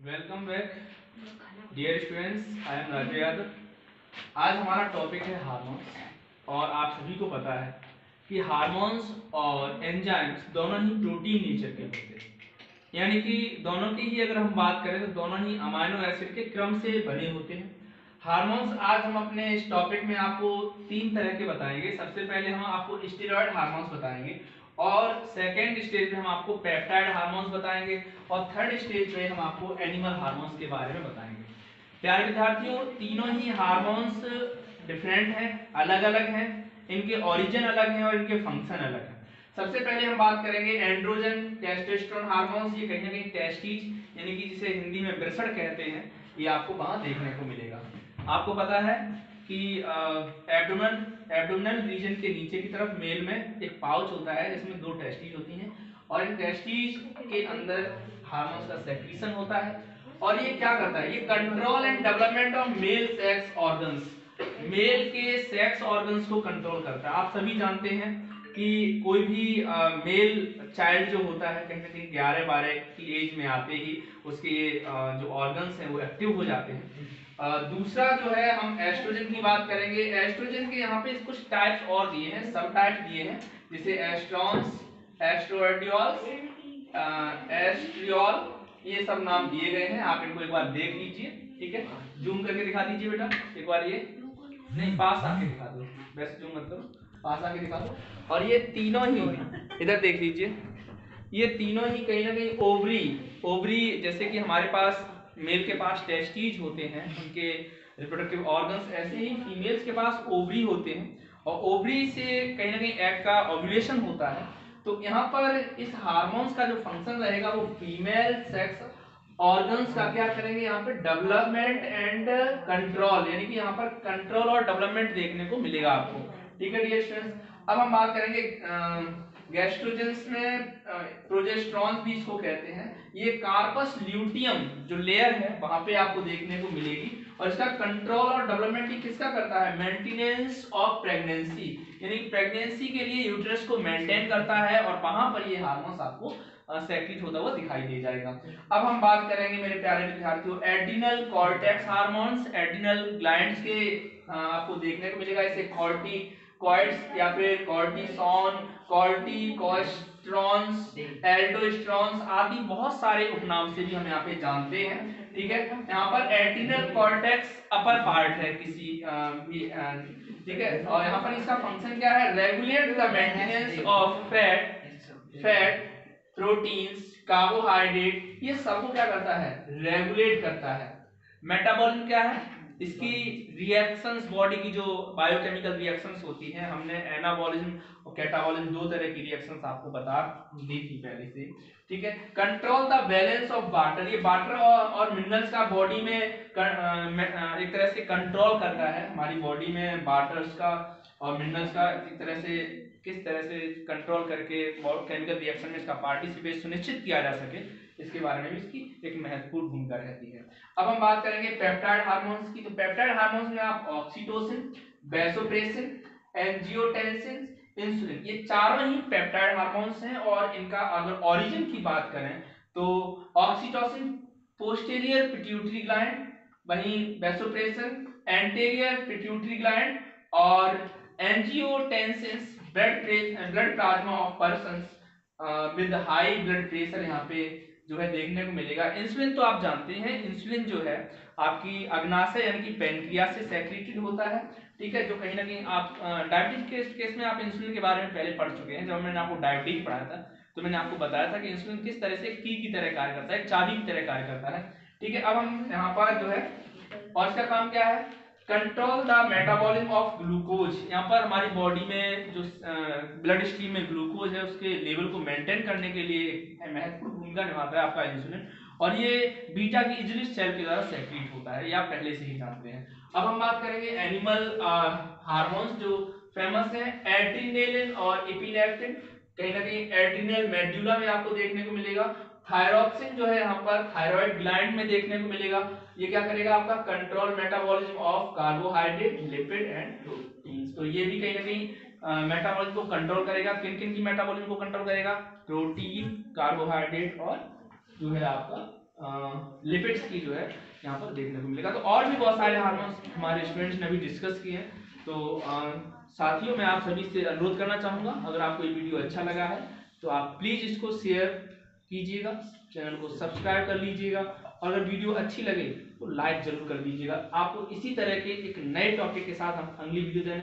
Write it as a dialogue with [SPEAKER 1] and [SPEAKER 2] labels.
[SPEAKER 1] Welcome back dear students, I am Raju Yadav. आज हमारा topic है हार्मोन्स। और आप सभी को पता है कि हार्मोन्स और एंजाइम्स दोनों ही प्रोटीन नेचर के होते हैं, यानी कि दोनों की ही अगर हम बात करें तो दोनों ही अमाइनो एसिड के क्रम से बने होते हैं। हार्मोन्स आज हम अपने इस टॉपिक में आपको तीन तरह के बताएंगे। सबसे पहले हम आपको स्टेरॉयड हार्मोन्स बताएंगे, और सेकेंड स्टेज में हम आपको पेप्टाइड हार्मोन्स बताएंगे, और थर्ड स्टेज में हम आपको एनिमल हार्मोन्स के बारे में बताएंगे। प्यारे विद्यार्थियों, तीनों ही हार्मोन्स डिफरेंट हैं, अलग अलग हैं, इनके ओरिजिन अलग हैं और इनके फंक्शन अलग हैं। सबसे पहले हम बात करेंगे एंड्रोजन टेस्टोस्टेरोन हार्मोन्स। ये कहीं ना कहीं टेस्टीज यानी कि जिसे हिंदी में ब्रसड़ कहते हैं, ये आपको वहां देखने को मिलेगा। आपको पता है कि एब्डोमिनल रीजन के नीचे की तरफ मेल में एक पाउच होता है जिसमें दो टेस्टीज होती हैं, और इन टेस्टीज के अंदर हार्मोन्स का सेक्रीशन होता है। और ये क्या करता है? ये control and development of male sex organs, male के सेक्स ऑर्गन्स को कंट्रोल करता है। आप सभी जानते हैं कि कोई भी मेल चाइल्ड जो होता है कहीं ना कहीं 11-12 की एज में आते ही उसके जो ऑर्गन्स हैं वो एक्टिव हो जाते हैं। दूसरा जो है हम एस्ट्रोजन की बात करेंगे। एस्ट्रोजन के यहाँ पे कुछ टाइप्स और दिए हैं, सब टाइप्स दिए हैं, जैसे एस्ट्रॉन्स, एस्ट्रोएडियोल्स, एस्ट्रियोल, ये सब नाम दिए गए हैं। आप इनको एक बार देख लीजिए, ठीक है? जूम करके दिखा दीजिए बेटा एक बार। ये नहीं, पास आके दिखा दो, वैसे जूम मत करो, पास आके दिखा दो। और ये तीनों ही इधर देख लीजिए, ये तीनों ही कहीं ना कहीं ओवरी जैसे कि हमारे पास मेल के पास टेस्टीज होते हैं, उनके रिप्रोडक्टिव ऑर्गन्स, ऐसे ही फीमेल्स के पास ओवरी होते हैं, और ओवरी से कहीं ना कहीं एग का ओव्यूलेशन होता है। तो यहाँ पर इस हार्मोन्स का जो फंक्शन रहेगा वो फीमेल सेक्स ऑर्गन्स का क्या करेंगे, यहाँ पे डेवलपमेंट एंड कंट्रोल, यानी कि यहाँ पर कंट्रोल और डेवलपमेंट देखने को मिलेगा आपको, ठीक है डियर स्टूडेंट्स? अब हम बात करेंगे गैस्ट्रोजेंस में प्रोजेस्टेरॉन भी इसको कहते हैं। ये कार्पस ल्यूटियम जो लेयर है वहां पे आपको देखने को मिलेगी, और इसका कंट्रोल और डेवलपमेंट भी किसका करता है? मेंटेनेंस ऑफ प्रेगनेंसी, यानी प्रेगनेंसी के लिए यूट्रस को मेंटेन करता है, और वहां पर ये हार्मोन्स आपको सेक्रेट होता हुआ दिखाई दे जाएगा। अब हम बात करेंगे मेरे प्यारे विद्यार्थियों adrenal cortex hormones. Adrenal glands के आपको देखने को मिलेगा, इसे कॉर्टिकॉइड्स या फिर कॉर्टिसोन, कॉर्टिकोस्टेरॉन्स, एल्डोस्टेरॉन्स आदि बहुत सारे उपनाम से भी हम यहाँ पे जानते हैं, ठीक है? यहाँ पर एड्रिनल कॉर्टेक्स अपर पार्ट है किसी ठीक है, और यहाँ पर इसका फंक्शन क्या है? Regulate the maintenance of fat, proteins, carbohydrate, ये सबको क्या करता है? रेगुलेट करता है। मेटाबॉलिज्म क्या है? इसकी रिएक्शंस, बॉडी की जो बायोकेमिकल रिएक्शंस होती हैं, हमने एनाबॉलिज्म और कैटाबॉलिज्म दो तरह की रिएक्शंस आपको बता दी थी पहले से, ठीक है? Control the balance of water, ये वाटर और मिनरल्स का बॉडी में एक तरह से कंट्रोल करता है। हमारी बॉडी में वाटर्स का और मिनरल्स का एक तरह से किस तरह से कंट्रोल करके केमिकल रिएक्शन में इसका पार्टिसिपेट सुनिश्चित किया जा सके, इसके बारे में भी इसकी एक महत्वपूर्ण भूमिका रहती है। अब हम बात करेंगे पेप्टाइड हार्मोन्स की। तो पेप्टाइड हार्मोन्स में आप ऑक्सीटोसिन, वैसोप्रेसिन, एंजियोटेंसिन, इंसुलिन, ये चारों ही पेप्टाइड हार्मोन्स हैं। और इनका अगर ओरिजिन की बात करें तो ऑक्सीटोसिन पोस्टीरियर पिट्यूटरी ग्लैंड, वहीं वैसोप्रेसिन एंटीरियर पिट्यूटरी ग्लैंड, और angiotensin blood plasma of persons with high blood pressure यहाँ पे जो है देखने को मिलेगा। इंसुलिन तो आप जानते हैं, इंसुलिन जो है आपकी अग्नाशय यानी कि पैंक्रियास से सेक्रेटेड होता है, ठीक है? जो कहीं ना कहीं आप डायबिटीज के केस में आप इंसुलिन के बारे में पहले पढ़ चुके हैं। जब मैंने आपको डायबिटीज पढ़ाया था तो मैंने आपको बताया था कि इंसुलिन किस तरह से की तरह कार्य करता है, चाबी की तरह कार्य करता है, ठीक है? अब हम यहाँ पर जो है, और इसका काम क्या है? Control the metabolism of glucose. यहाँ पर हमारी बॉडी में जो ब्लड स्ट्रीम में ग्लूकोज है उसके लेवल को मेंटेन करने के लिए महत्वपूर्ण भूमिका निभाता है आपका इंसुलिन, और ये बीटा की इजिली सेल के द्वारा सेक्रेट होता है, ये आप पहले से ही जानते हैं। अब हम बात करेंगे एनिमल हार्मोन्स जो फेमस है, एड्रिनलिन और एपिनेफ्रिन। कहीं ना कहीं एड्रिनल मेडुला में आपको देखने को मिलेगा। थायरॉक्सिन जो है यहाँ पर थायराइड ग्लैंड में देखने को मिलेगा। ये क्या करेगा? आपका control metabolism of carbohydrate, lipid and proteins. तो ये भी कहीं ना कहीं मेटाबॉलिज्म को कंट्रोल करेगा। किन-किन की मेटाबॉलिज्म को कंट्रोल करेगा? प्रोटीन, कार्बोहाइड्रेट और जो है आपका लिपिड्स की जो है यहाँ पर देखने को मिलेगा। तो और भी बहुत सारे हार्मोन्स हमारे स्टूडेंट्स ने अभी डिस्कस किए हैं। तो साथियों मैं आप सभी से अनुरोध करना चाहूँगा, अगर आपको ये वीडियो अच्छा लगा है तो आप प्लीज़ इसको शेयर कीजिएगा, चैनल को सब्सक्राइब कर लीजिएगा, और अगर वीडियो अच्छी लगे तो लाइक जरूर कर दीजिएगा। आपको इसी तरह के एक नए टॉपिक के साथ हम अगली वीडियो देने